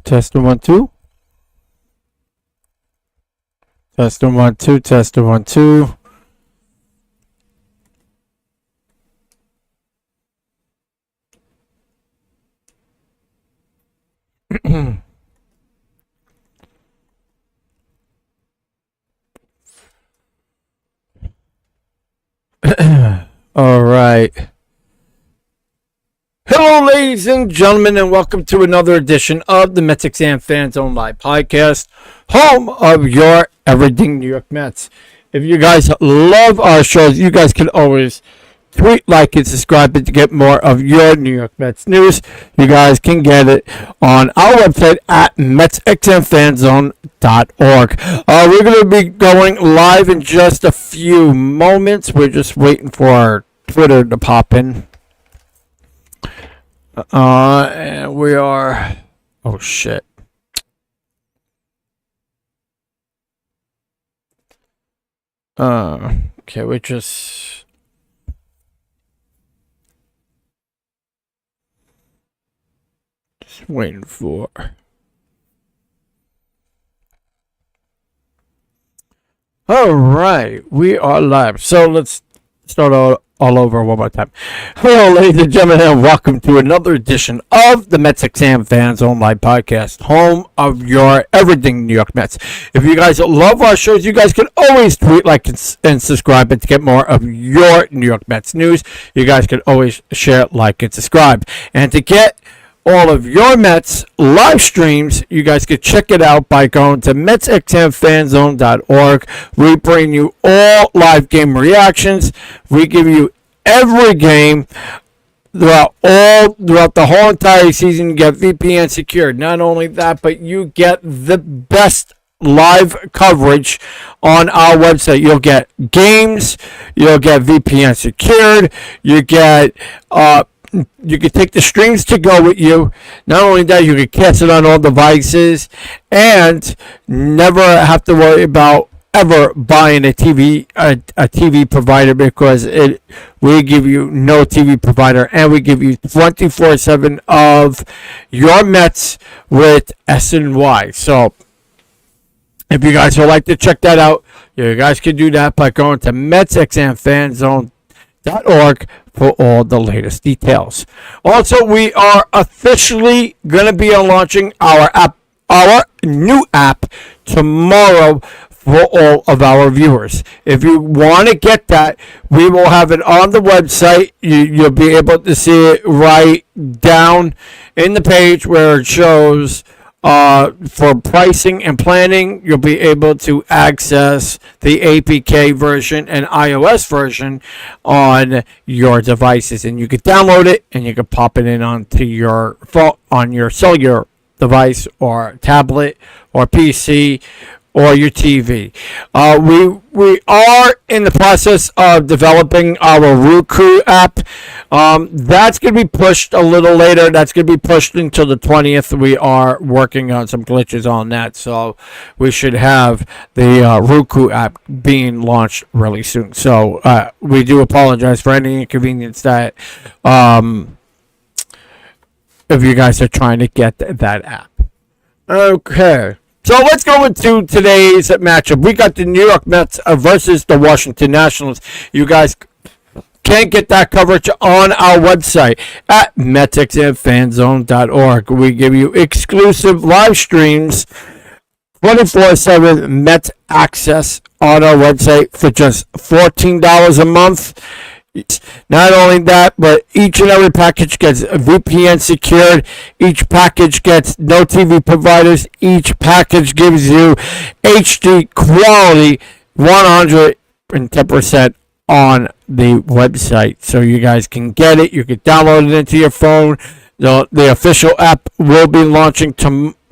Testing 1 2. Testing 1 2. Testing 1 2. All right. Hello, ladies and gentlemen, and welcome to another edition of the MetsXMFanZone Live Podcast, home of your everything New York Mets. If you guys love our shows, you guys can always tweet, like, and subscribe to get more of your New York Mets news. You guys can get it on our website at MetsXMFanZone.org. We're going to be going live in just a few moments. We're just waiting for our Twitter to pop in. And we are... Oh, shit. Okay, we're just waiting for... All right, we are live. So let's start all over one more time. Hello, ladies and gentlemen, and welcome to another edition of the MetsXMFanZone Live Podcast, home of your everything New York Mets. If you guys love our shows, you guys can always tweet, like, and subscribe, and to get more of your New York Mets news, you guys can always share, like, and subscribe. And to get all of your Mets live streams, you guys can check it out by going to MetsXMFanZone.org. We bring you all live game reactions. We give you every game throughout the whole entire season. You get VPN secured. Not only that, but you get the best live coverage on our website. You'll get games. You'll get VPN secured. You get you can take the streams to go with you. Not only that, you can catch it on all devices and never have to worry about ever buying a TV provider, because we give you no TV provider, and we give you 24/7 of your Mets with SNY. So if you guys would like to check that out, you guys can do that by going to MetsXMFanZone.org for all the latest details. Also, we are officially going to be launching our new app tomorrow for all of our viewers. If you want to get that, we will have it on the website. You'll be able to see it right down in the page where it shows for pricing and planning. You'll be able to access the APK version and iOS version on your devices, and you can download it and you can pop it in onto your phone, on your cellular device or tablet or PC or your TV. We are in the process of developing our Roku app. That's going to be pushed a little later. That's going to be pushed until the 20th. We are working on some glitches on that, so we should have the Roku app being launched really soon. So we do apologize for any inconvenience that if you guys are trying to get that app. Okay. So let's go into today's matchup. We got the New York Mets versus the Washington Nationals. You guys can get that coverage on our website at MetsXMFanZone.org. We give you exclusive live streams, 24/7 Mets access on our website for just $14 a month. Not only that, but each and every package gets VPN secured. Each package gets no TV providers. Each package gives you HD quality 110% on the website. So you guys can get it. You can download it into your phone. The official app will be launching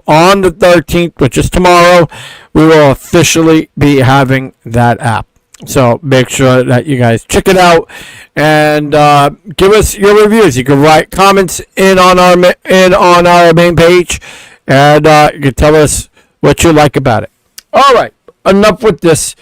on the 13th, which is tomorrow. We will officially be having that app. So make sure that you guys check it out and give us your reviews. You can write comments in on our main page, and you can tell us what you like about it. All right, enough with this.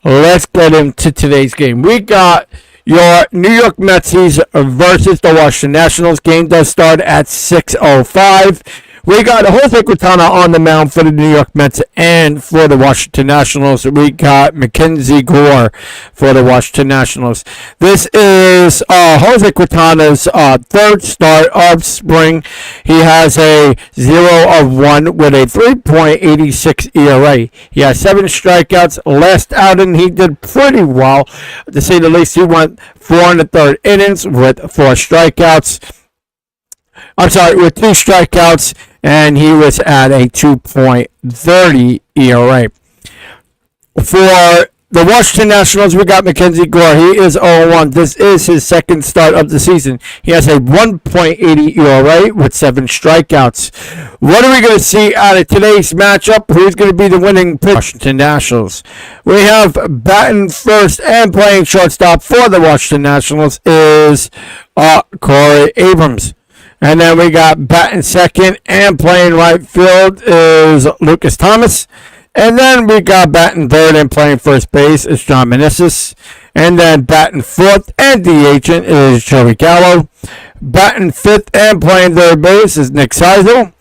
Let's get into today's game. We got your New York Metsies versus the Washington Nationals. Game does start at 6:05. We got Jose Quintana on the mound for the New York Mets and for the Washington Nationals. We got Mackenzie Gore for the Washington Nationals. This is Jose Quintana's third start of spring. He has a 0-1 with a 3.86 ERA. He has 7 strikeouts. Last outing, he did pretty well. To say the least, he went 4 1/3 innings with 4 strikeouts. With 2 strikeouts, and he was at a 2.30 ERA. For the Washington Nationals, we got Mackenzie Gore. He is 0-1. This is his second start of the season. He has a 1.80 ERA with 7 strikeouts. What are we going to see out of today's matchup? Who's going to be the winning pitcher? Washington Nationals. We have batting first and playing shortstop for the Washington Nationals is Corey Abrams. And then we got batting second and playing right field is Lucas Thomas. And then we got batting third and playing first base is John Meneses. And then batting fourth and DHing is Joey Gallo. Batting fifth and playing third base is Nick Seidel.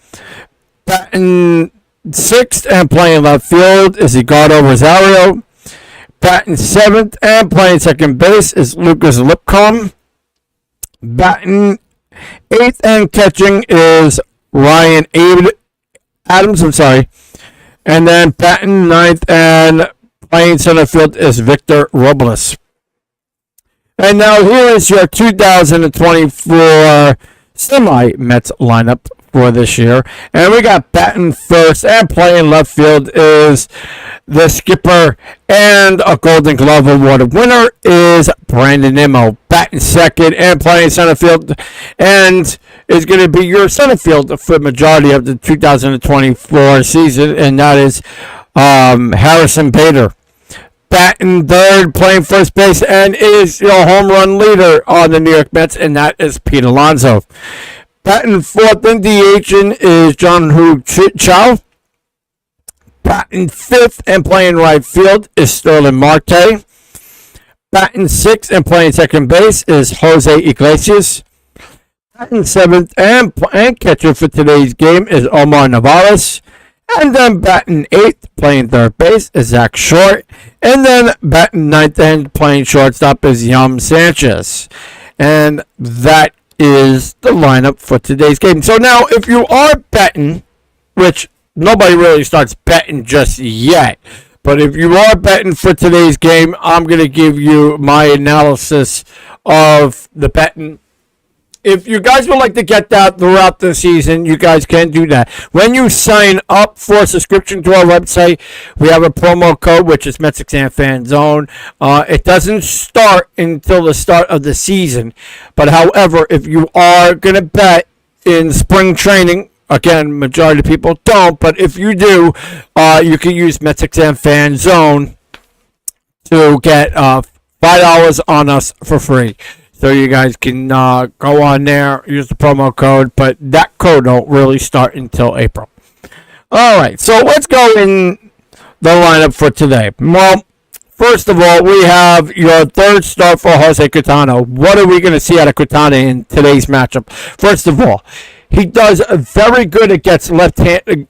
Batting sixth and playing left field is Edgardo Rosario. Batting seventh and playing second base is Lucas Lipcomb. Batting eighth and catching is Ryan Adams. And then batting ninth and playing center field is Victor Robles. And now here is your 2024 semi-Mets lineup for this year. And we got batting first and playing left field is the skipper and a Golden Glove Award winner is Brandon Nimmo. Batting second and playing center field and is going to be your center field for the majority of the 2024 season, and that is Harrison Bader. Batting third, playing first base, and is your home run leader on the New York Mets, and that is Pete Alonso. Batting fourth and DHing is John-Hu Chow. Batting fifth and playing right field is Sterling Marte. Batting sixth and playing second base is Jose Iglesias. Batting seventh and catcher for today's game is Omar Narvaez. And then batting eighth, playing third base is Zach Short. And then batting ninth and playing shortstop is Yam Sanchez. And that is the lineup for today's game. So now, if you are betting, which nobody really starts betting just yet, but if you are betting for today's game, I'm going to give you my analysis of the betting. If you guys would like to get that throughout the season, you guys can do that. When you sign up for a subscription to our website, we have a promo code, which is MetsXMFanZone. It doesn't start until the start of the season. But however, if you are going to bet in spring training, again, majority of people don't, but if you do, you can use MetsXMFanZone to get $5 on us for free. So you guys can go on there, use the promo code, but that code don't really start until April. All right, so let's go in the lineup for today. Well, first of all, we have your third start for Jose Quintana. What are we going to see out of Quintana in today's matchup? First of all, he does very good against left-handed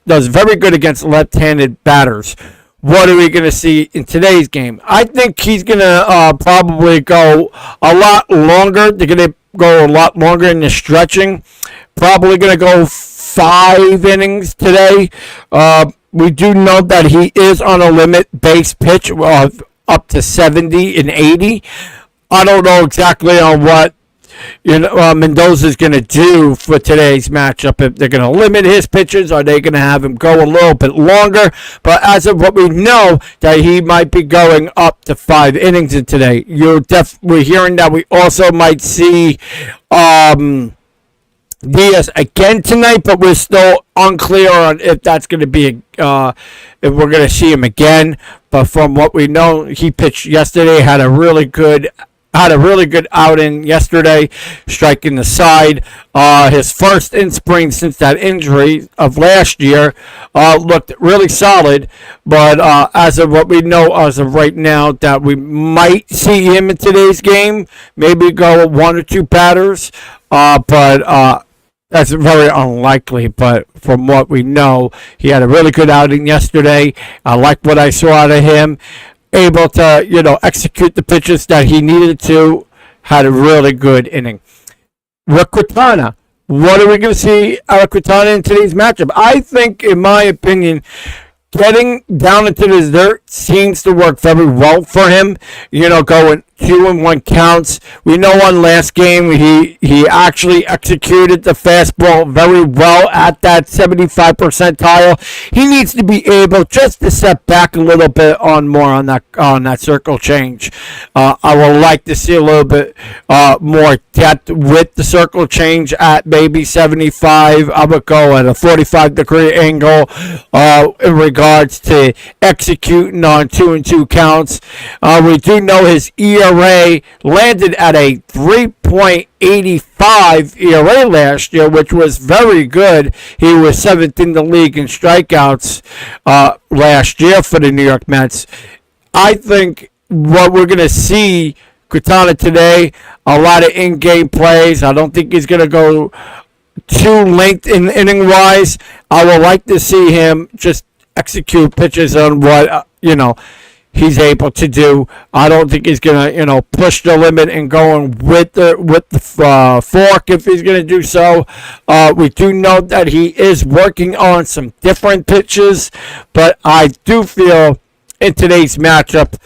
batters. What are we going to see in today's game? I think he's going to probably go a lot longer. They're going to go a lot longer in the stretching. Probably going to go 5 innings today. We do know that he is on a limit base pitch of up to 70 and 80. I don't know exactly on what Mendoza's going to do for today's matchup. If they're going to limit his pitches, are they going to have him go a little bit longer? But as of what we know, that he might be going up to 5 innings in today. We're hearing that we also might see Diaz again tonight, but we're still unclear on if that's going to be if we're going to see him again. But from what we know, he pitched yesterday, had a really good outing yesterday, striking the side. His first in spring since that injury of last year, looked really solid. But as of what we know as of right now, that we might see him in today's game, maybe go 1 or 2 batters. But That's very unlikely, but from what we know, he had a really good outing yesterday. I like what I saw out of him. Able to, execute the pitches that he needed to. Had a really good inning. With Quintana, what are we going to see out of Quintana in today's matchup? I think, in my opinion, getting down into the dirt seems to work very well for him. Going 2-1 counts. We know on last game he actually executed the fastball very well at that 75 percentile. He needs to be able just to step back a little bit on that circle change. I would like to see a little bit more depth with the circle change at maybe 75. I would go at a 45-degree angle in regards to executing on 2-2 counts. We do know his ERA landed at a 3.85 ERA last year, which was very good. He was 7th in the league in strikeouts last year for the New York Mets. I think what we're going to see Quintana today, a lot of in-game plays. I don't think he's going to go too length in inning-wise. I would like to see him just execute pitches on what, he's able to do. I don't think he's gonna, push the limit and going with the fork if he's gonna do so. We do know that he is working on some different pitches, but I do feel in today's matchup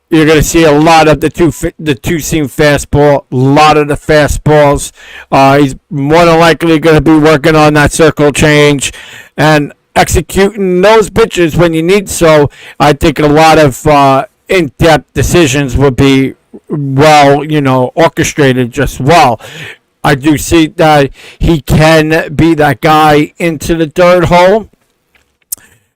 you're gonna see a lot of the two-seam fastball, a lot of the fastballs. He's more than likely gonna be working on that circle change and executing those pitches when you need so. I think a lot of in-depth decisions will be well, orchestrated just well. I do see that he can be that guy into the third hole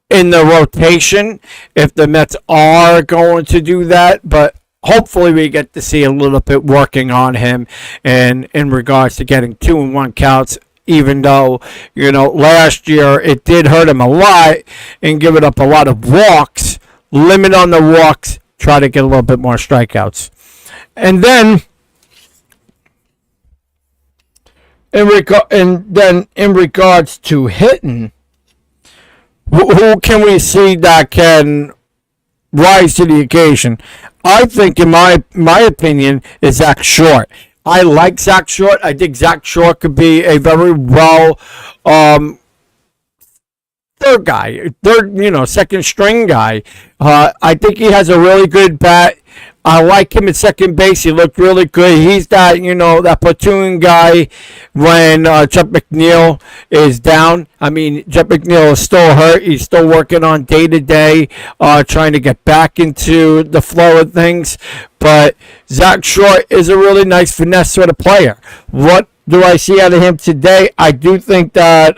in the rotation if the Mets are going to do that, but hopefully we get to see a little bit working on him and in regards to getting 2-1 counts. Even though, last year it did hurt him a lot and giving up a lot of walks, limit on the walks, try to get a little bit more strikeouts. And then, in regards to hitting, who can we see that can rise to the occasion? I think, in my opinion, is Zach Short. I like Zach Short. I think Zach Short could be a very well second string guy. I think he has a really good bat. I like him at second base. He looked really good. He's that, that platoon guy when Jeff McNeil is down. I mean, Jeff McNeil is still hurt. He's still working on day-to-day, trying to get back into the flow of things. But Zach Short is a really nice finesse sort of player. What do I see out of him today? I do think that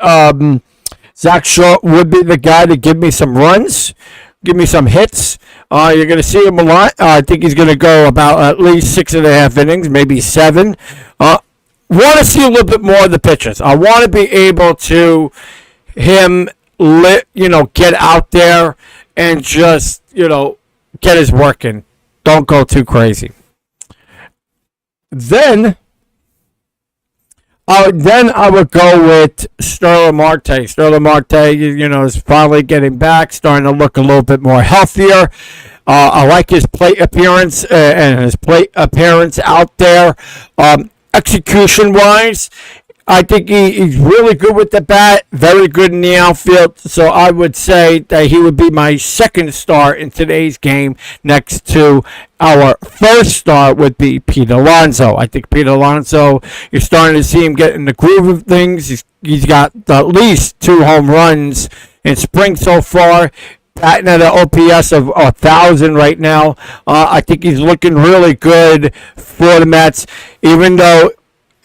Zach Short would be the guy to give me some runs, give me some hits. You're going to see him a lot. I think he's going to go about at least 6.5 innings, maybe 7. Want to see a little bit more of the pitches. I want to be able to get out there and just, get his work in. Don't go too crazy. Then I would go with Starling Marte. Starling Marte, is finally getting back, starting to look a little bit more healthier. I like his plate appearance and his plate appearance out there. Execution-wise, I think he's really good with the bat, very good in the outfield. So I would say that he would be my second star in today's game. Next to our first star would be Pete Alonso. I think Pete Alonso, you're starting to see him get in the groove of things. He's got at least 2 home runs in spring so far. Batting at an OPS of 1,000 right now. I think he's looking really good for the Mets, even though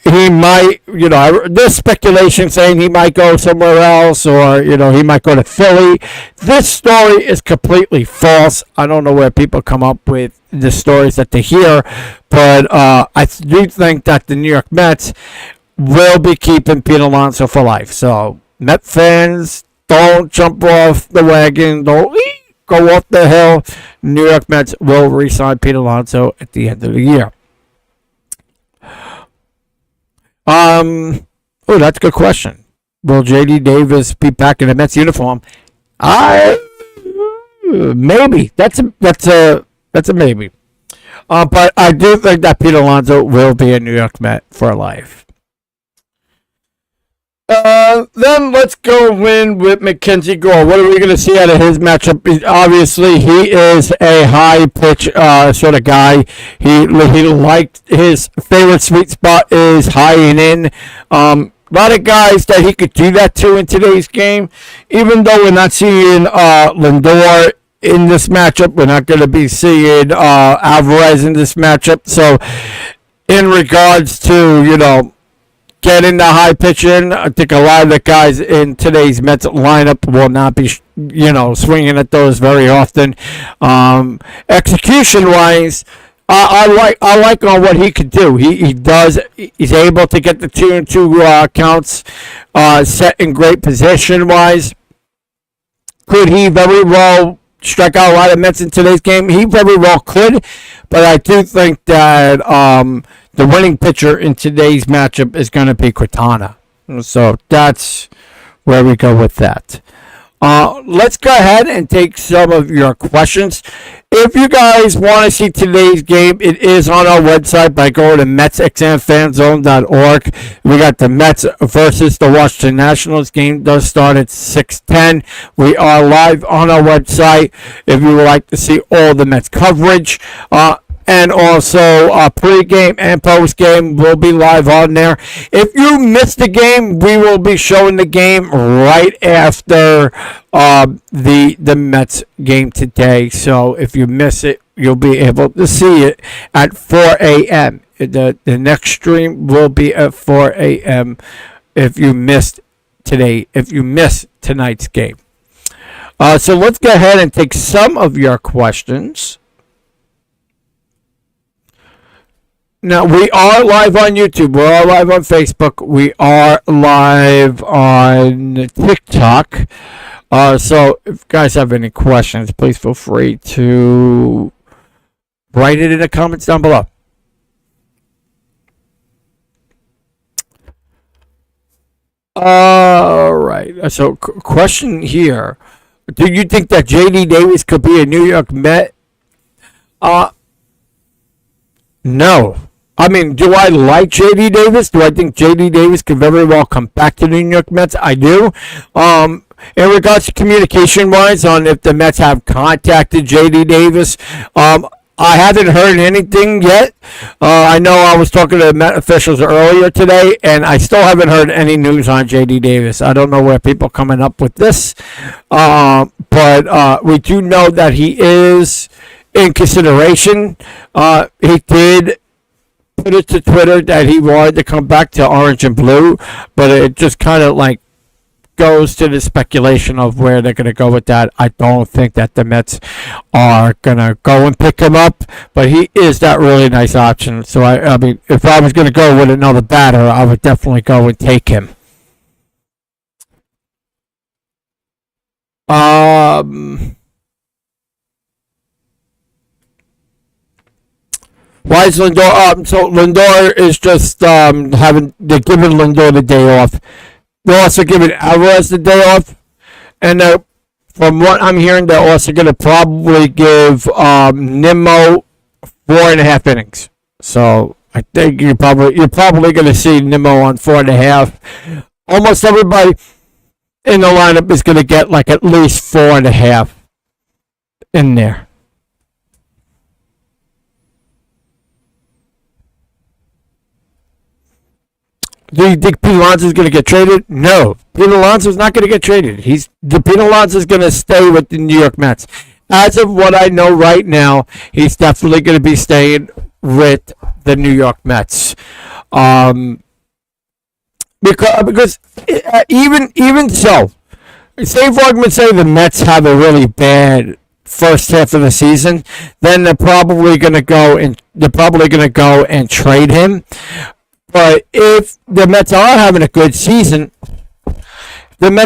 he might, there's speculation saying he might go somewhere else or, he might go to Philly. This story is completely false. I don't know where people come up with the stories that they hear, but I do think that the New York Mets will be keeping Pete Alonso for life. So, Met fans, don't jump off the wagon. Don't go off the hill. New York Mets will re-sign Pete Alonso at the end of the year. Oh, that's a good question. Will J.D. Davis be back in the Mets uniform? I maybe. That's a maybe. But I do think that Pete Alonso will be a New York Met for life. Then let's go in with Mackenzie Gore. What are we going to see out of his matchup? Obviously, he is a high pitch sort of guy. He liked his favorite sweet spot is high and in. A lot of guys that he could do that to in today's game. Even though we're not seeing Lindor in this matchup, we're not going to be seeing Alvarez in this matchup. So, in regards to getting the high pitch in, I think a lot of the guys in today's Mets lineup will not be, swinging at those very often. Execution-wise, I like on what he could do. He's able to get the 2-2 counts set in great position-wise. Could he very well strike out a lot of Mets in today's game? He very well could, but I do think that the winning pitcher in today's matchup is going to be Quintana. So that's where we go with that. Let's go ahead and take some of your questions. If you guys want to see today's game, it is on our website by going to MetsXMFanZone.org. We got the Mets versus the Washington Nationals. Game does start at 6:10. We are live on our website if you would like to see all the Mets coverage. And also pre-game and post-game will be live on there. If you missed the game, we will be showing the game right after the Mets game today. So if you miss it, you'll be able to see it at 4 a.m. The next stream will be at 4 a.m. if you missed tonight's game. So let's go ahead and take some of your questions. Now, we are live on YouTube. We are live on Facebook. We are live on TikTok. So, if you guys have any questions, please feel free to write it in the comments down below. All right. So, question here. Do you think that J.D. Davis could be a New York Met? No. I mean, do I like J.D. Davis? Do I think J.D. Davis could very well come back to the New York Mets? I do. In regards to communication-wise, on if the Mets have contacted J.D. Davis, I haven't heard anything yet. I know I was talking to the Met officials earlier today, and I still haven't heard any news on J.D. Davis. I don't know where people are coming up with this, but we do know that he is in consideration. He did put it to Twitter that he wanted to come back to orange and blue, but it just kind of goes to the speculation of where they're going to go with that. I don't think that the Mets are going to go and pick him up, but he is that really nice option. So, I mean, if I was going to go with another batter, I would definitely go and take him. Why is Lindor? So Lindor is just they're giving Lindor the day off. They're also giving Alvarez the day off, and from what I'm hearing, they're also going to probably give Nimmo 4.5 innings. So I think you're probably going to see Nimmo on 4.5. Almost everybody in the lineup is going to get at least 4.5 in there. Do you think Pete Alonso is going to get traded? No. Pete Alonso is not going to get traded. Pete Alonso is going to stay with the New York Mets. As of what I know right now, he's definitely going to be staying with the New York Mets. Because even so, say for argument's sake the Mets have a really bad first half of the season, then they're probably going to go and trade him. But if the Mets are having a good season, then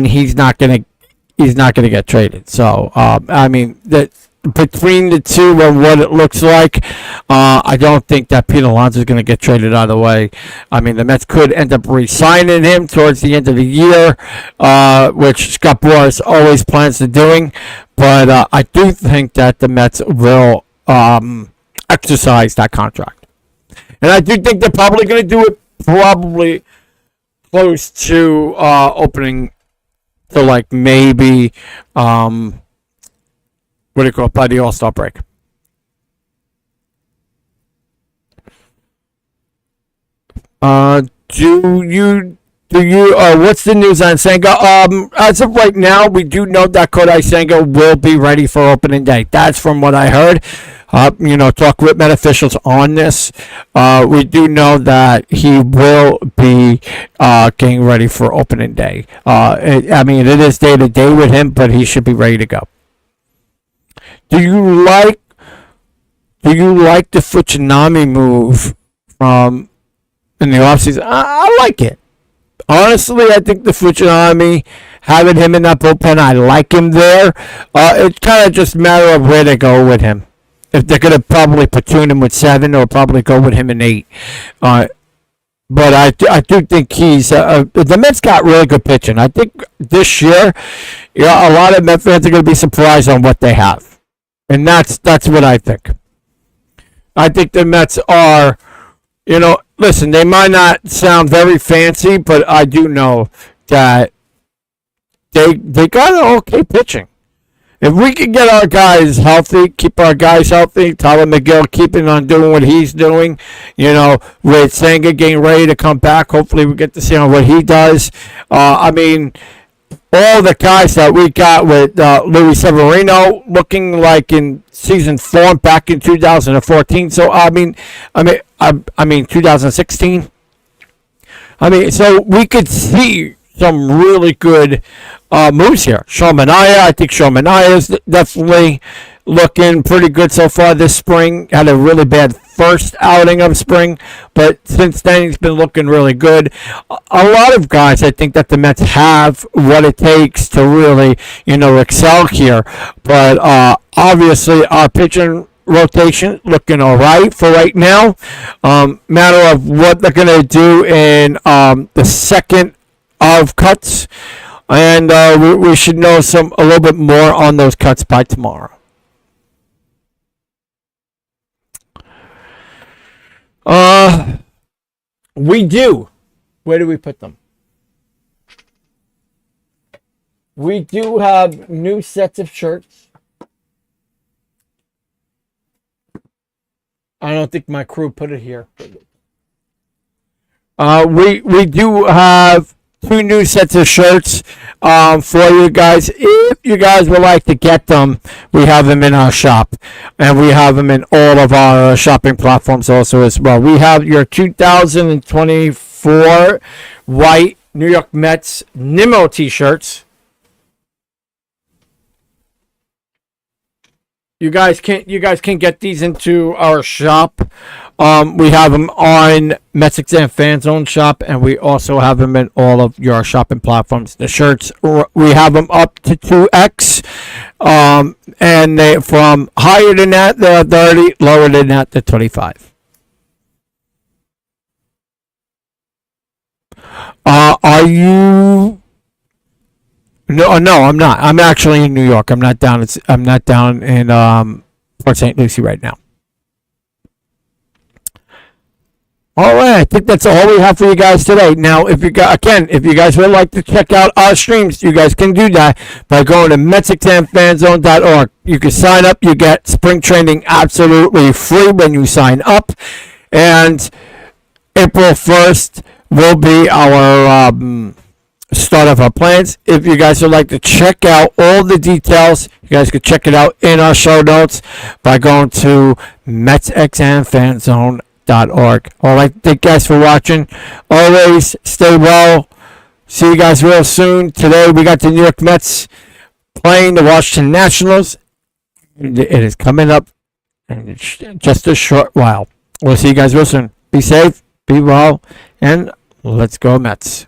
he's not going to get traded. So I mean that between the two and what it looks like, I don't think that Pete Alonso is going to get traded out of the way. I mean, the Mets could end up re-signing him towards the end of the year, which Scott Boras always plans to doing. But I do think that the Mets will exercise that contract. And I do think they're probably going to do it probably close to opening to like maybe what do you call it, by the All-Star break. What's the news on Senga? As of right now, we do know that Kodai Senga will be ready for opening day. That's from what I heard. Talk with Met officials on this. We do know that he will be getting ready for opening day. It is day to day with him, but he should be ready to go. Do you like the Fujinami move from in the offseason? I like it. Honestly, I think the Fujinami, having him in that bullpen, I like him there. It's kind of just a matter of where they go with him. If they're going to probably platoon him with 7 or probably go with him in 8. But I do think the Mets got really good pitching. I think this year, a lot of Mets fans are going to be surprised on what they have. And that's what I think. I think the Mets are, listen, they might not sound very fancy, but I do know that they got an okay pitching. If we can get our guys healthy, keep our guys healthy, Tyler McGill keeping on doing what he's doing, with Senga getting ready to come back, hopefully we get to see what he does. All the guys that we got with Luis Severino looking like in season form back in 2014. So 2016. So we could see some really good moves here. Sean Manaea, I think Sean Manaea is definitely looking pretty good so far this spring. Had a really bad first outing of spring, but since then he's been looking really good. A lot of guys, I think that the Mets have what it takes to really, excel here. But obviously our pitching rotation looking all right for right now. Matter of what they're going to do in the second of cuts, and we should know a little bit more on those cuts by tomorrow. We do. Where do we put them? We do have new sets of shirts. I don't think my crew put it here. We do have 2 new sets of shirts for you guys. If you guys would like to get them, we have them in our shop. And we have them in all of our shopping platforms also as well. We have your 2024 white New York Mets Nimmo t-shirts. You guys can get these into our shop. We have them on MetsXMFanZone shop, and we also have them in all of your shopping platforms. The shirts, we have them up to 2X, and they from higher than that they're 30, lower than that they're 25. Are you? No, I'm not. I'm actually in New York. I'm not down in Port St. Lucie right now. All right, I think that's all we have for you guys today. Now, if you guys would like to check out our streams, you guys can do that by going to MetsXMFanZone.org. You can sign up. You get spring training absolutely free when you sign up. And April 1st will be our start of our plans. If you guys would like to check out all the details, you guys can check it out in our show notes by going to MetsXMFanZone.org. All right, thank you guys for watching. Always stay well. See you guys real soon. Today we got the New York Mets playing the Washington Nationals. It is coming up in just a short while. We'll see you guys real soon. Be safe, be well, and let's go Mets.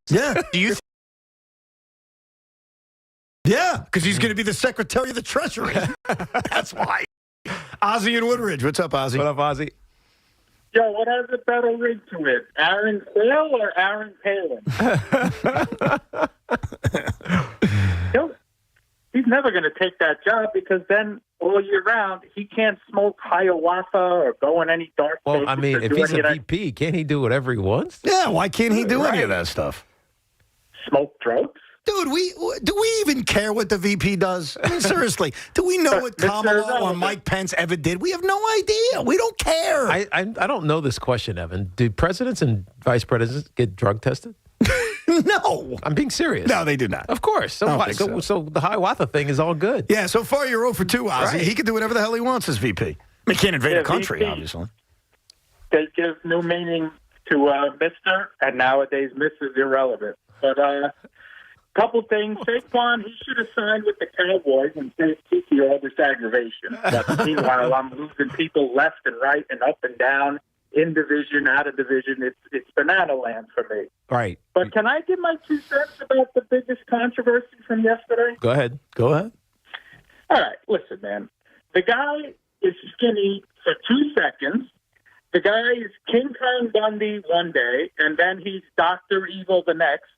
Yeah. Do you? Yeah, because he's going to be the Secretary of the Treasury. That's why. Ozzy and Woodridge. What's up, Ozzy? What up, Ozzy? Yo, what has a better ring to it? Aaron Quayle or Aaron Palin? He's never going to take that job because then all year round he can't smoke ayahuasca or go in any dark Well, places I mean, or if do he's any a of VP, can't he do whatever he wants? Yeah, why can't he do any of that stuff? smoke drugs. Dude, do we even care what the VP does? I mean, seriously, do we know what Kamala or Mike Pence ever did? We have no idea. We don't care. I don't know this question, Evan. Do presidents and vice presidents get drug tested? No. I'm being serious. No, they do not. Of course. So, I don't why? think So the Hiawatha thing is all good. Yeah, so far you're 0 for 2, Ozzy. Right. He can do whatever the hell he wants as VP. I mean, he can't invade a country, VP. obviously. They give new meaning to Mr., and nowadays Mrs. irrelevant. But couple things. Saquon, he should have signed with the Cowboys and saved Kiki all this aggravation. But meanwhile, I'm losing people left and right and up and down, in division, out of division. It's banana land for me. Right. But can I give my 2 cents about the biggest controversy from yesterday? Go ahead. Go ahead. All right, listen, man. The guy is skinny for 2 seconds. The guy is King Kong Bundy one day, and then he's Dr. Evil the next.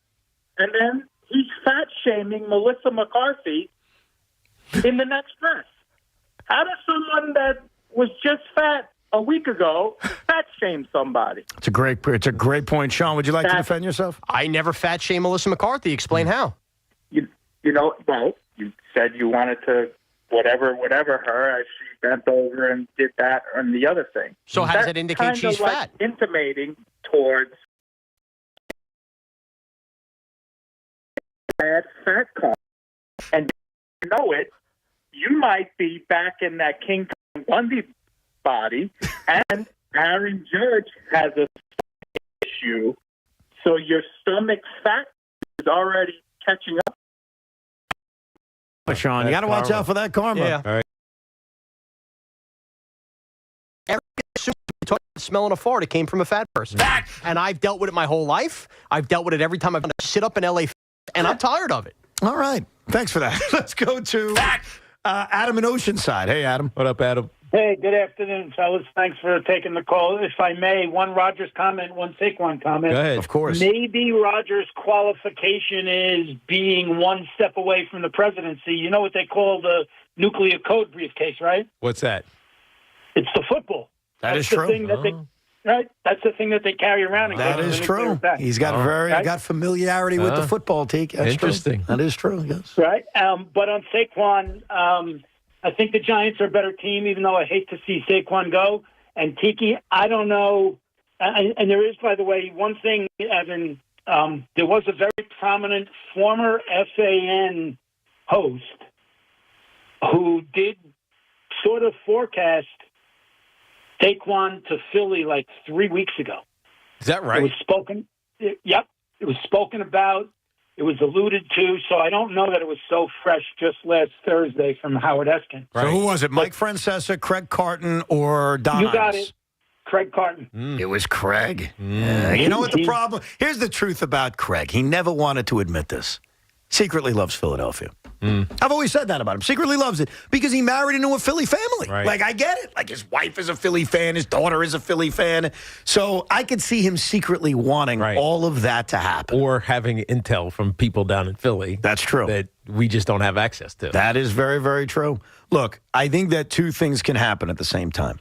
And then he's fat-shaming Melissa McCarthy in the next breath. How does someone that was just fat a week ago fat-shame somebody? It's a great point. Sean, would you like to defend yourself? I never fat shame Melissa McCarthy. Explain how. You know, well, you said you wanted to whatever her as she bent over and did that and the other thing. So how does that indicate she's fat? Intimating towards bad fat call. And you know it, you might be back in that King Kong Bundy body, and Aaron Judge has a issue, so your stomach fat is already catching up. Sean, you got to watch out for that karma. Yeah. All right. Smelling a fart, it came from a fat person. And I've dealt with it my whole life. I've dealt with it every time I've done a sit up in LA, and I'm tired of it. All right. Thanks for that. Let's go to Adam in Oceanside. Hey, Adam. What up, Adam? Hey, good afternoon, fellas. Thanks for taking the call. If I may, one Rogers comment, one Saquon comment. Go ahead. Of course. Maybe Rogers' qualification is being one step away from the presidency. You know what they call the nuclear code briefcase, right? What's that? It's the football. That is That's the true. thing that they, right? That's the thing that they carry around. And That go to is the nuclear true. attack. He's got got familiarity with the football team. That's Interesting. True. That is true, yes. Right. But on Saquon, I think the Giants are a better team, even though I hate to see Saquon go. And Tiki, I don't know. And there is, by the way, one thing, Evan, there was a very prominent former FAN host who did sort of forecast Saquon to Philly like 3 weeks ago. Is that It right? was spoken. Yep. It was spoken about. It was alluded to. So I don't know that it was so fresh just last Thursday from Howard Eskin. So who was it? Mike Francesa, Craig Carton, or Don You got Imus? it. Craig Carton. It was Craig. Yeah. You know what the problem? Here's the truth about Craig. He never wanted to admit this. Secretly loves Philadelphia. I've always said that about him. Secretly loves it because he married into a Philly family. Right. Like, I get it. Like, his wife is a Philly fan. His daughter is a Philly fan. So I could see him secretly wanting all of that to happen. Or having intel from people down in Philly. That's true. That we just don't have access to. That is very, very true. Look, I think that two things can happen at the same time.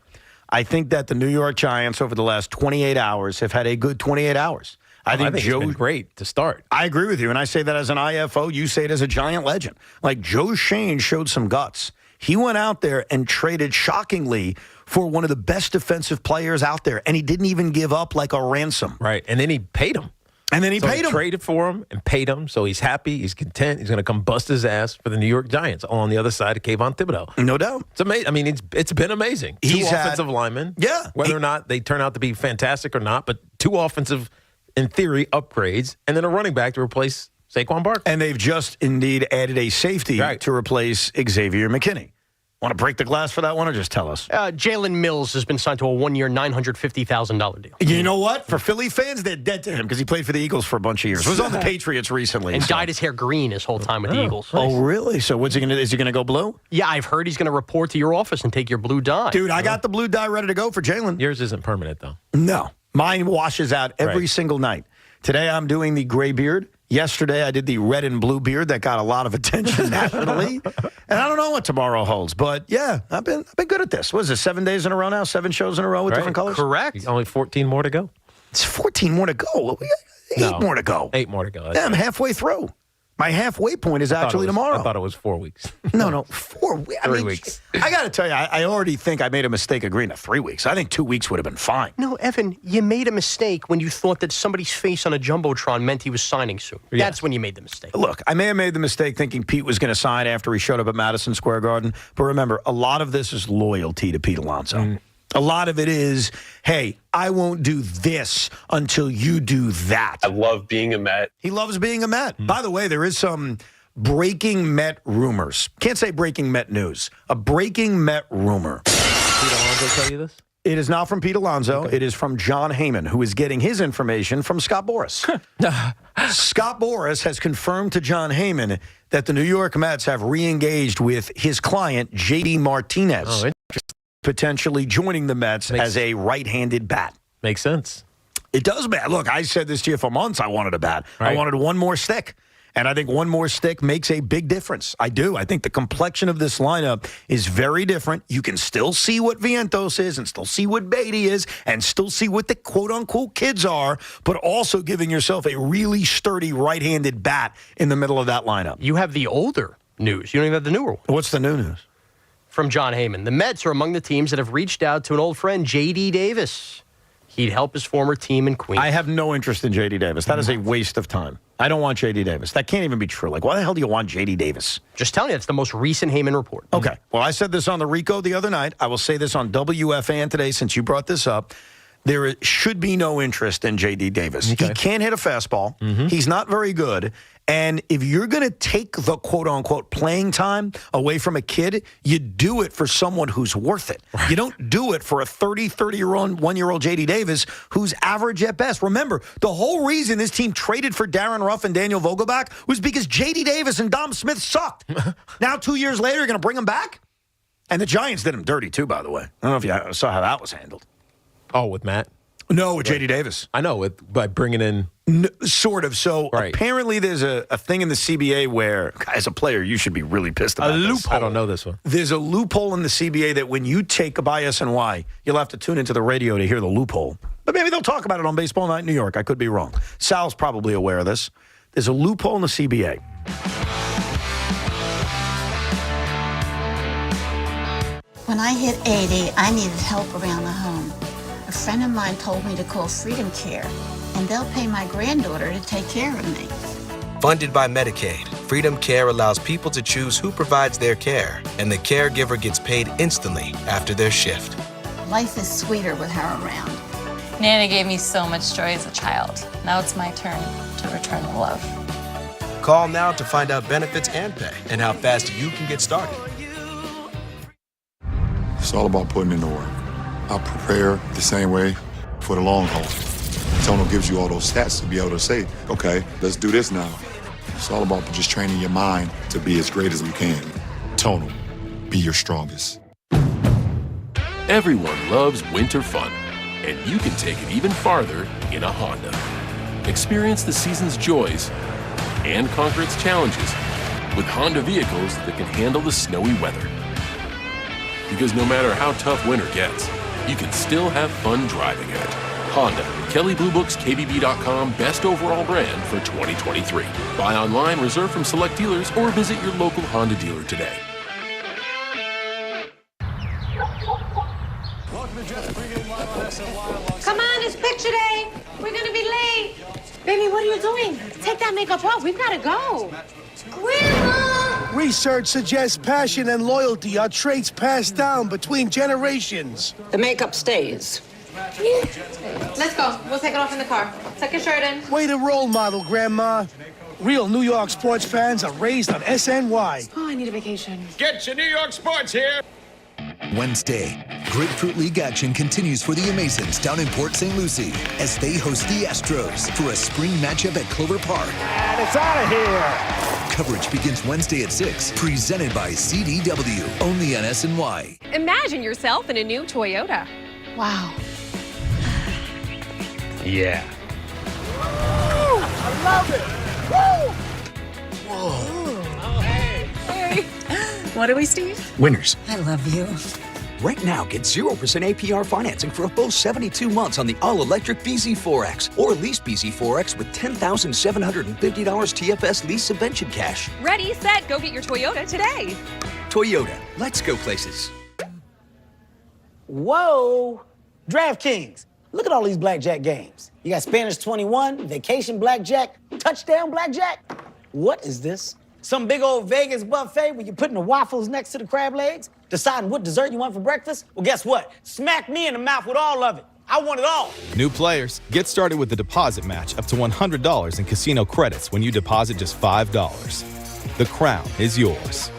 I think that the New York Giants over the last 28 hours have had a good 28 hours. I think it's been great to start. I agree with you, and I say that as an IFO. You say it as a Giant legend. Like, Joe Shane showed some guts. He went out there and traded, shockingly, for one of the best defensive players out there, and he didn't even give up like a ransom. Right. And then he paid him. And then he paid him. Traded for him and paid him, so he's happy, he's content. He's going to come bust his ass for the New York Giants on the other side of Kayvon Thibodeau. No doubt. It's amazing. I mean, it's been amazing. Two offensive linemen. Yeah. Whether or not they turn out to be fantastic or not, but two offensive, in theory, upgrades, and then a running back to replace Saquon Barkley. And they've just indeed added a safety to replace Xavier McKinney. Want to break the glass for that one or just tell us? Jalen Mills has been signed to a 1-year, $950,000 deal. You know what? For Philly fans, they're dead to him because he played for the Eagles for a bunch of years. Was on the Patriots recently. And dyed his hair green his whole time with the Eagles. Oh, really? So what's he going to do? Is he going to go blue? Yeah, I've heard he's going to report to your office and take your blue dye. Dude, I got the blue dye ready to go for Jalen. Yours isn't permanent, though. No. Mine washes out every single night. Today, I'm doing the gray beard. Yesterday, I did the red and blue beard that got a lot of attention nationally. And I don't know what tomorrow holds. But, yeah, I've been good at this. What is it, 7 days in a row now? 7 shows in a row with different colors? Correct. Only 14 more to go. It's 14 more to go. We got 8 more to go. 8 more to go. Yeah, I'm halfway through. My halfway point is actually tomorrow. I thought it was 4 weeks. No, 4 weeks. 3 weeks. I got to tell you, I already think I made a mistake agreeing to 3 weeks. I think 2 weeks would have been fine. No, Evan, you made a mistake when you thought that somebody's face on a Jumbotron meant he was signing soon. Yes. That's when you made the mistake. Look, I may have made the mistake thinking Pete was going to sign after he showed up at Madison Square Garden. But remember, a lot of this is loyalty to Pete Alonso. A lot of it is, hey, I won't do this until you do that. I love being a Met. He loves being a Met. By the way, there is some breaking Met rumors. Can't say breaking Met news. A breaking Met rumor. Pete Alonso tell you this? It is not from Pete Alonso. Okay. It is from John Heyman, who is getting his information from Scott Boras. Scott Boras has confirmed to John Heyman that the New York Mets have re-engaged with his client, J.D. Martinez. Oh, interesting. Potentially joining the Mets as a right-handed bat. Makes sense. It does, man. Look, I said this to you for months. I wanted a bat. Right. I wanted one more stick. And I think one more stick makes a big difference. I do. I think the complexion of this lineup is very different. You can still see what Vientos is and still see what Beatty is and still see what the quote-unquote kids are, but also giving yourself a really sturdy right-handed bat in the middle of that lineup. You have the older news. You don't even have the newer one. What's the new news? From John Heyman. The Mets are among the teams that have reached out to an old friend, J.D. Davis. He'd help his former team in Queens. I have no interest in J.D. Davis. That is a waste of time. I don't want J.D. Davis. That can't even be true. Like, why the hell do you want J.D. Davis? Just telling you, it's the most recent Heyman report. Okay. Well, I said this on the Rico the other night. I will say this on WFAN today since you brought this up. There should be no interest in J.D. Davis. Okay. He can't hit a fastball. He's not very good. And if you're going to take the quote-unquote playing time away from a kid, you do it for someone who's worth it. Right. You don't do it for a 30-year-old J.D. Davis who's average at best. Remember, the whole reason this team traded for Darren Ruff and Daniel Vogelbach was because J.D. Davis and Dom Smith sucked. Now, 2 years later, you're going to bring him back? And the Giants did him dirty, too, by the way. I don't know if you saw how that was handled. Oh, with Matt? No, with J.D. Davis. I know, by bringing in... Sort of. So apparently there's a thing in the CBA where, as a player, you should be really pissed about a loophole. I don't know this one. There's a loophole in the CBA that when you take a by SNY, you'll have to tune into the radio to hear the loophole. But maybe they'll talk about it on Baseball Night in New York. I could be wrong. Sal's probably aware of this. There's a loophole in the CBA. When I hit 80, I needed help around the home. A friend of mine told me to call Freedom Care, and they'll pay my granddaughter to take care of me. Funded by Medicaid, Freedom Care allows people to choose who provides their care, and the caregiver gets paid instantly after their shift. Life is sweeter with her around. Nana gave me so much joy as a child. Now it's my turn to return the love. Call now to find out benefits and pay and how fast you can get started. It's all about putting in the work. I prepare the same way for the long haul. Tono gives you all those stats to be able to say, okay, let's do this now. It's all about just training your mind to be as great as we can. Tono, be your strongest. Everyone loves winter fun, and you can take it even farther in a Honda. Experience the season's joys and conquer its challenges with Honda vehicles that can handle the snowy weather. Because no matter how tough winter gets, you can still have fun driving it. Honda, Kelley Blue Book's KBB.com Best Overall Brand for 2023. Buy online, reserve from select dealers, or visit your local Honda dealer today. Come on, it's picture day. We're gonna be late. Baby, what are you doing? Take that makeup off. We've gotta go. Grandma! Research suggests passion and loyalty are traits passed down between generations. The makeup stays. Let's go. We'll take it off in the car. Tuck your shirt in. Way to role model, Grandma. Real New York sports fans are raised on SNY. Oh, I need a vacation. Get your New York sports here. Wednesday, Grapefruit League action continues for the Amazons down in Port St. Lucie as they host the Astros for a spring matchup at Clover Park. And it's out of here. Coverage begins Wednesday at 6, presented by CDW, only on SNY. Imagine yourself in a new Toyota. Wow. Yeah. Woo! I love it. Woo! Whoa. Oh, hey. What are we, Steve? Winners. I love you. Right now, get 0% APR financing for a full 72 months on the all-electric BZ4X or lease BZ4X with $10,750 TFS lease subvention cash. Ready, set, go get your Toyota today. Toyota, let's go places. Whoa! DraftKings, look at all these blackjack games. You got Spanish 21, Vacation Blackjack, Touchdown Blackjack. What is this? Some big old Vegas buffet where you're putting the waffles next to the crab legs, deciding what dessert you want for breakfast? Well, guess what? Smack me in the mouth with all of it. I want it all. New players, get started with the deposit match up to $100 in casino credits when you deposit just $5. The crown is yours.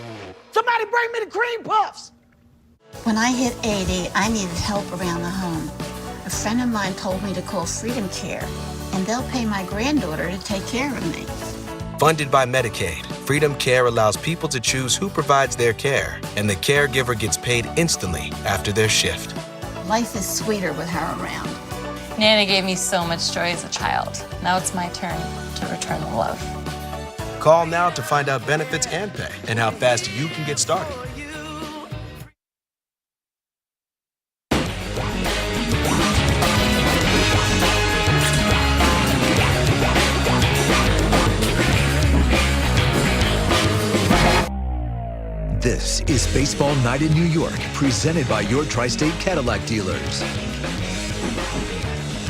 Somebody bring me the cream puffs. When I hit 80, I needed help around the home. A friend of mine told me to call Freedom Care, and they'll pay my granddaughter to take care of me. Funded by Medicaid, Freedom Care allows people to choose who provides their care, and the caregiver gets paid instantly after their shift. Life is sweeter with her around. Nana gave me so much joy as a child. Now it's my turn to return the love. Call now to find out benefits and pay and how fast you can get started. This is Baseball Night in New York, presented by your Tri-State Cadillac dealers.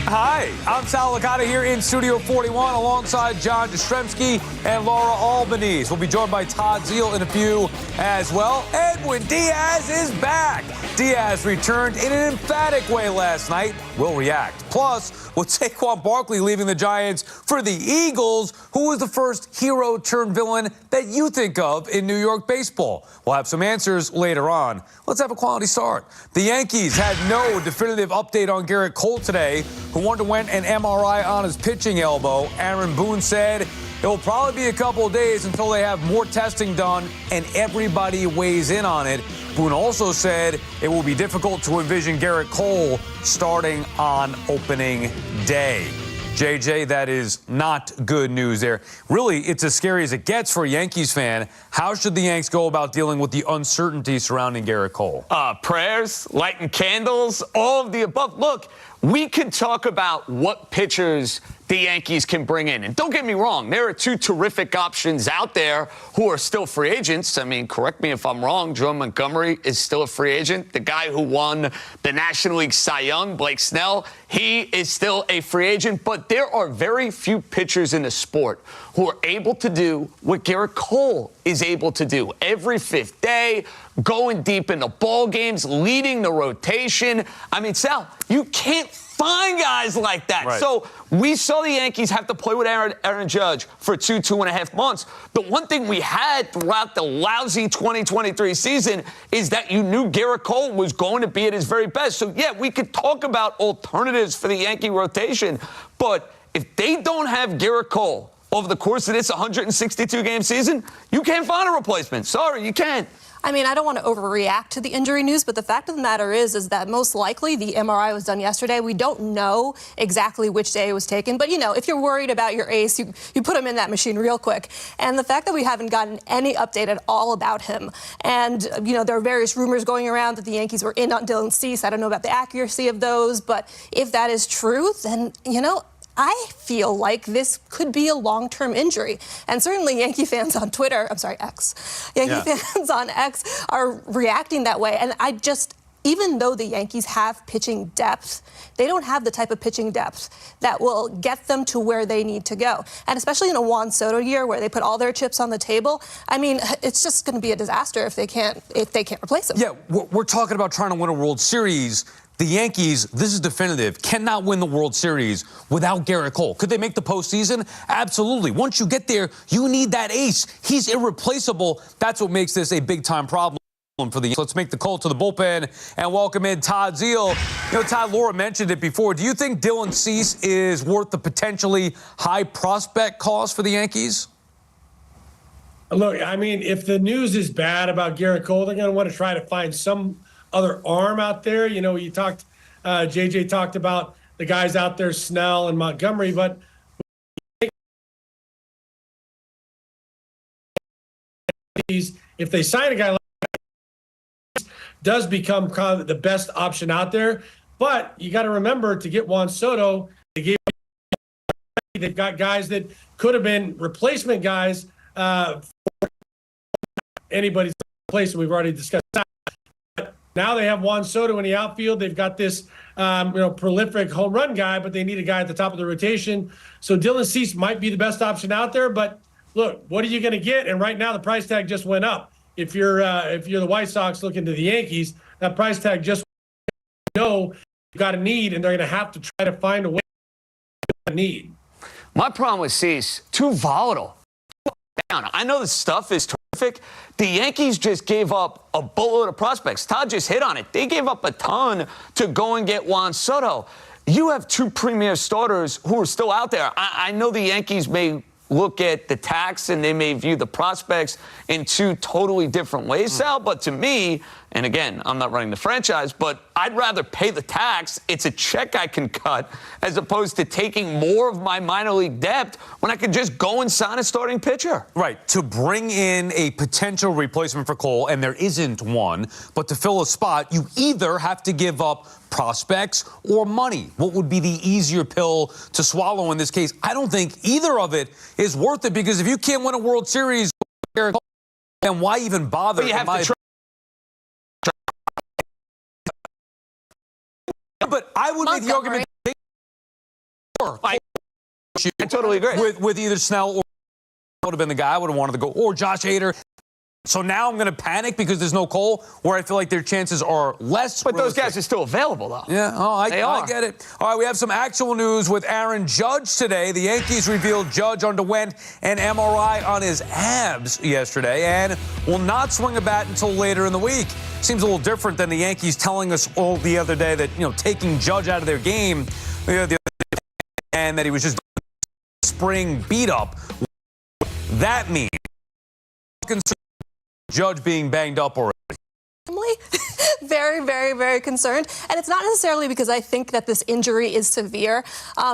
Hi, I'm Sal Licata here in Studio 41 alongside John Jastrzemski and Laura Albanese. We'll be joined by Todd Zeal in a few as well. Edwin Diaz is back. Diaz returned in an emphatic way last night. We'll react. Plus, with Saquon Barkley leaving the Giants for the Eagles, who was the first hero-turned-villain that you think of in New York baseball? We'll have some answers later on. Let's have a quality start. The Yankees had no definitive update on Garrett Cole today, who underwent an MRI on his pitching elbow. Aaron Boone said it will probably be a couple of days until they have more testing done and everybody weighs in on it. Boone also said it will be difficult to envision Garrett Cole starting on opening day. JJ, that is not good news there. Really, it's as scary as it gets for a Yankees fan. How should the Yanks go about dealing with the uncertainty surrounding Garrett Cole? Prayers, lighting candles, all of the above. Look, we could talk about what pitchers the Yankees can bring in. And don't get me wrong, there are two terrific options out there who are still free agents. I mean, correct me if I'm wrong, Joe Montgomery is still a free agent. The guy who won the National League Cy Young, Blake Snell, he is still a free agent. But there are very few pitchers in the sport who are able to do what Garrett Cole is able to do every fifth day, going deep into ball games, leading the rotation. I mean, Sal, you can't find guys like that. Right. So we saw the Yankees have to play with Aaron Judge for 2.5 months. The one thing we had throughout the lousy 2023 season is that you knew Garrett Cole was going to be at his very best. So, yeah, we could talk about alternatives for the Yankee rotation, but if they don't have Garrett Cole over the course of this 162-game season, you can't find a replacement. Sorry, you can't. I mean, I don't want to overreact to the injury news, but the fact of the matter is that most likely the MRI was done yesterday. We don't know exactly which day it was taken. But, you know, if you're worried about your ace, you put him in that machine real quick. And the fact that we haven't gotten any update at all about him. And, you know, there are various rumors going around that the Yankees were in on Dylan Cease. I don't know about the accuracy of those. But if that is true, then, you know, I feel like this could be a long-term injury. And certainly Yankee fans on Twitter, X. Yankee fans on X are reacting that way. And even though the Yankees have pitching depth, they don't have the type of pitching depth that will get them to where they need to go. And especially in a Juan Soto year where they put all their chips on the table, I mean, it's just going to be a disaster if they can't replace him. Yeah, we're talking about trying to win a World Series. the Yankees, this is definitive, cannot win the World Series without Garrett Cole. Could they make the postseason? Absolutely. Once you get there, you need that ace. He's irreplaceable. That's what makes this a big-time problem for the Yankees. Let's make the call to the bullpen and welcome in Todd Zeile. You know, Todd, Laura mentioned it before. Do you think Dylan Cease is worth the potentially high prospect cost for the Yankees? Look, I mean, if the news is bad about Garrett Cole, they're going to want to try to find some other arm out there. You know, you talked, JJ talked about the guys out there, Snell and Montgomery, but if they sign a guy like that, does become kind of the best option out there. But you got to remember, to get Juan Soto, they've got guys that could have been replacement guys for anybody's replacement. We've already discussed that. But now they have Juan Soto in the outfield. They've got this prolific home run guy, but they need a guy at the top of the rotation. So Dylan Cease might be the best option out there. But look, what are you going to get? And right now the price tag just went up. If you're the White Sox looking to the Yankees, that price tag just you've got a need, and they're going to have to try to find a way to need. My problem with Cease, too volatile. I know the stuff is terrific. The Yankees just gave up a boatload of prospects. Todd just hit on it. They gave up a ton to go and get Juan Soto. You have two premier starters who are still out there. I know the Yankees may look at the tax and they may view the prospects in two totally different ways, Sal. But to me, and again, I'm not running the franchise, but I'd rather pay the tax. It's a check I can cut as opposed to taking more of my minor league depth when I could just go and sign a starting pitcher. Right. To bring in a potential replacement for Cole, and there isn't one, but to fill a spot, you either have to give up prospects or money. What would be the easier pill to swallow in this case? I don't think either of it is worth it, because if you can't win a World Series, then why even bother? But you have to But I would make the argument I totally agree. With either Snell or would have been the guy I would have wanted to go, or Josh Hader. So now I'm going to panic because there's no Cole, where I feel like their chances are less. But those guys are still available, though. Yeah, I get it. All right, we have some actual news with Aaron Judge today. The Yankees revealed Judge underwent an MRI on his abs yesterday and will not swing a bat until later in the week. Seems a little different than the Yankees telling us all the other day that, taking Judge out of their game and that he was just spring beat up. That means Judge being banged up already. Very, very, very concerned. And it's not necessarily because I think that this injury is severe,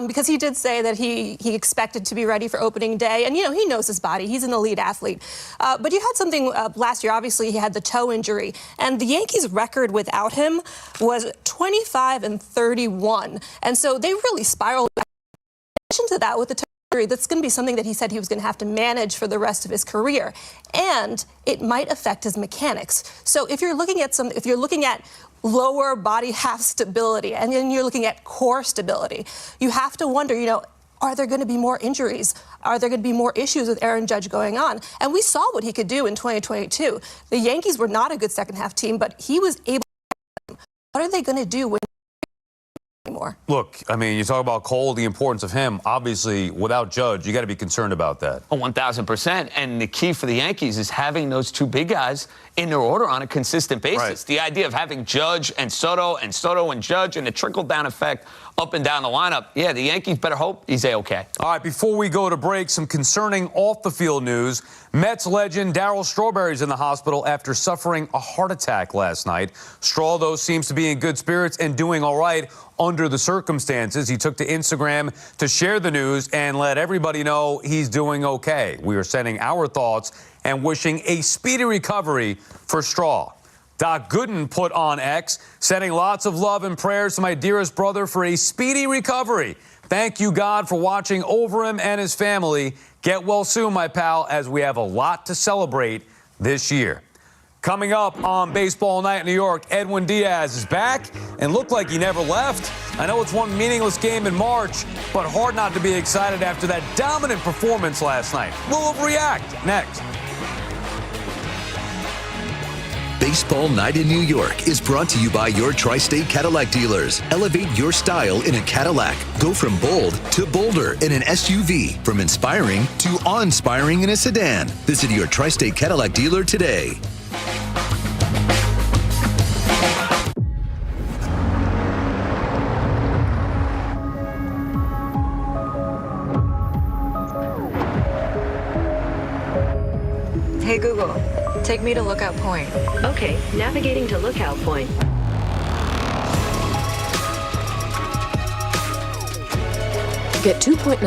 because he did say that he expected to be ready for opening day. And, he knows his body. He's an elite athlete. But you had something last year. Obviously, he had the toe injury. And the Yankees' record without him was 25-31. And so they really spiraled back. In addition to that, with the toe injury, that's going to be something that he said he was going to have to manage for the rest of his career. And it might affect his mechanics. So if you're looking at lower body half stability, and then you're looking at core stability, you have to wonder, are there going to be more injuries? Are there going to be more issues with Aaron Judge going on? And we saw what he could do in 2022. The Yankees were not a good second half team, but he was able to. What are they going to do when anymore? Look, you talk about Cole, the importance of him. Obviously, without Judge, you got to be concerned about that. Oh, 1,000%. And the key for the Yankees is having those two big guys in their order on a consistent basis. Right. The idea of having Judge and Soto and Judge and the trickle-down effect up and down the lineup. Yeah, the Yankees better hope he's A-okay. All right, before we go to break, some concerning off-the-field news. Mets legend Darryl Strawberry's in the hospital after suffering a heart attack last night. Straw, though, seems to be in good spirits and doing all right under the circumstances. He took to Instagram to share the news and let everybody know he's doing okay. We are sending our thoughts and wishing a speedy recovery for Straw. Doc Gooden put on X, sending lots of love and prayers to my dearest brother for a speedy recovery. Thank you, God, for watching over him and his family. Get well soon, my pal, as we have a lot to celebrate this year. Coming up on Baseball Night in New York, Edwin Diaz is back and looked like he never left. I know it's one meaningless game in March, but hard not to be excited after that dominant performance last night. We'll overreact next. Baseball Night in New York is brought to you by your Tri-State Cadillac dealers. Elevate your style in a Cadillac. Go from bold to bolder in an SUV. From inspiring to awe-inspiring in a sedan. Visit your Tri-State Cadillac dealer today. Hey Google, take me to Lookout Point. Okay, navigating to Lookout Point. Get 2.9%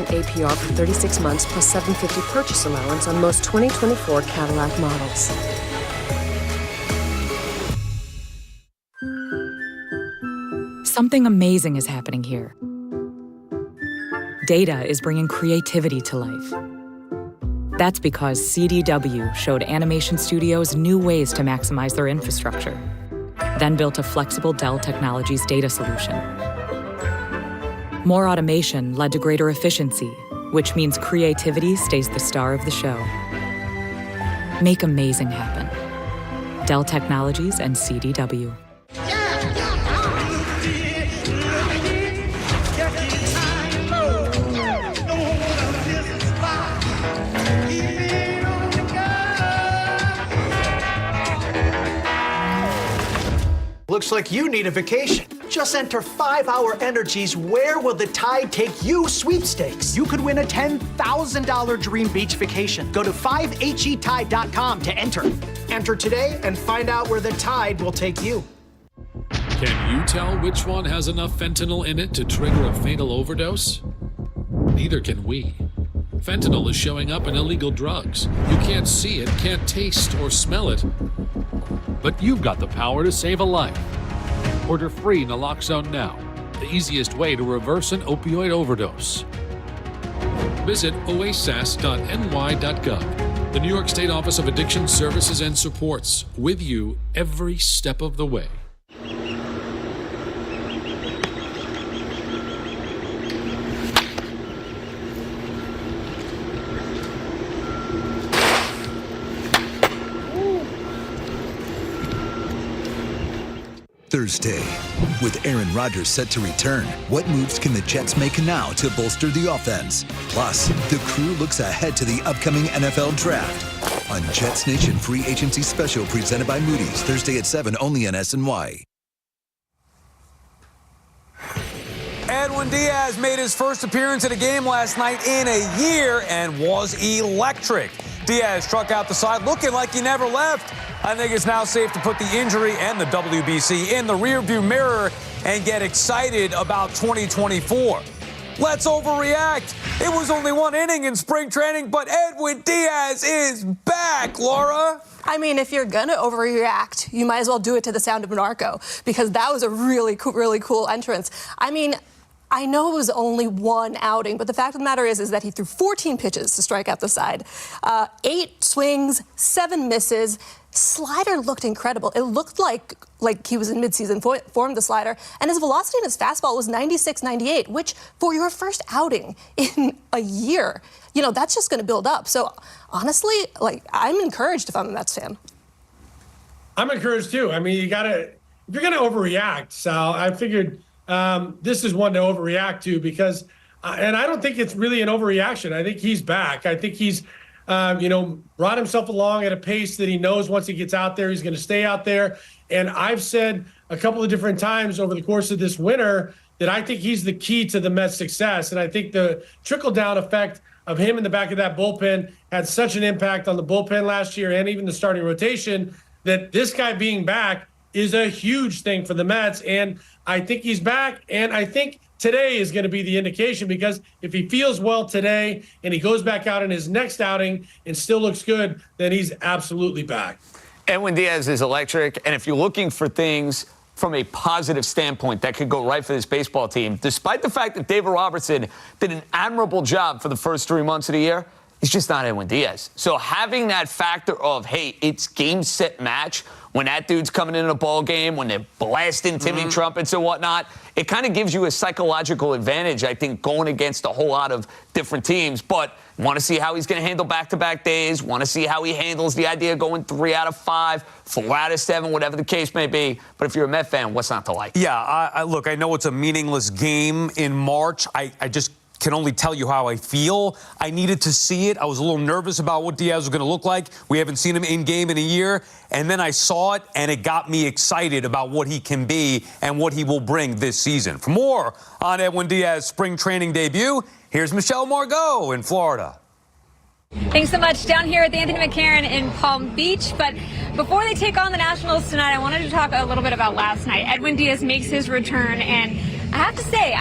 APR for 36 months plus $750 purchase allowance on most 2024 Cadillac models. Something amazing is happening here. Data is bringing creativity to life. That's because CDW showed animation studios new ways to maximize their infrastructure, then built a flexible Dell Technologies data solution. More automation led to greater efficiency, which means creativity stays the star of the show. Make amazing happen. Dell Technologies and CDW. Looks like you need a vacation. Just enter 5-Hour Energy's Where Will the Tide Take You sweepstakes. You could win a $10,000 dream beach vacation. Go to 5HETide.com to enter. Enter today and find out where the tide will take you. Can you tell which one has enough fentanyl in it to trigger a fatal overdose? Neither can we. Fentanyl is showing up in illegal drugs. You can't see it, can't taste or smell it. But you've got the power to save a life. Order free naloxone now, the easiest way to reverse an opioid overdose. Visit oasas.ny.gov, the New York State Office of Addiction Services and Supports, with you every step of the way. Thursday, with Aaron Rodgers set to return, what moves can the Jets make now to bolster the offense? Plus, the crew looks ahead to the upcoming NFL Draft on Jets Nation Free Agency Special presented by Moody's, Thursday at 7 only on SNY. Edwin Diaz made his first appearance in a game last night in a year and was electric. Diaz struck out the side looking like he never left. I think it's now safe to put the injury and the WBC in the rearview mirror and get excited about 2024. Let's overreact. It was only one inning in spring training, but Edwin Diaz is back, Laura. I mean, if you're going to overreact, you might as well do it to the sound of Narco, because that was a really cool entrance. I mean, I know it was only one outing, but the fact of the matter is that he threw 14 pitches to strike out the side. 8 swings, 7 misses. Slider looked incredible. It looked like he was in midseason form, the slider. And his velocity and his fastball was 96, 98, which for your first outing in a year, that's just going to build up. So honestly, I'm encouraged if I'm a Mets fan. I'm encouraged too. I mean, if you're going to overreact, Sal, I figured this is one to overreact to because, and I don't think it's really an overreaction. I think he's back. I think he's, brought himself along at a pace that he knows once he gets out there, he's going to stay out there. And I've said a couple of different times over the course of this winter that I think he's the key to the Mets' success. And I think the trickle-down effect of him in the back of that bullpen had such an impact on the bullpen last year and even the starting rotation that this guy being back is a huge thing for the Mets. And I think he's back. And I think today is going to be the indication, because if he feels well today and he goes back out in his next outing and still looks good, then he's absolutely back. Edwin Diaz is electric. And if you're looking for things from a positive standpoint that could go right for this baseball team, despite the fact that David Robertson did an admirable job for the first 3 months of the year, He's just not Edwin Diaz. So having that factor of, hey, it's game, set, match, when that dude's coming in a ball game, when they're blasting Timmy trumpets and whatnot, it kind of gives you a psychological advantage, I think, going against a whole lot of different teams. But want to see how he's going to handle back-to-back days, want to see how he handles the idea of going 3 out of 5, 4 out of 7, whatever the case may be. But if you're a Met fan, what's not to like? Yeah, look, I know it's a meaningless game in March. I just can only tell you how I feel. I needed to see it. I was a little nervous about what Diaz was going to look like. We haven't seen him in game in a year. And then I saw it, and it got me excited about what he can be and what he will bring this season. For more on Edwin Diaz's spring training debut, here's Michelle Margot in Florida. Thanks so much. Down here at the Anthony McCarron in Palm Beach. But before they take on the Nationals tonight, I wanted to talk a little bit about last night. Edwin Diaz makes his return, and I have to say,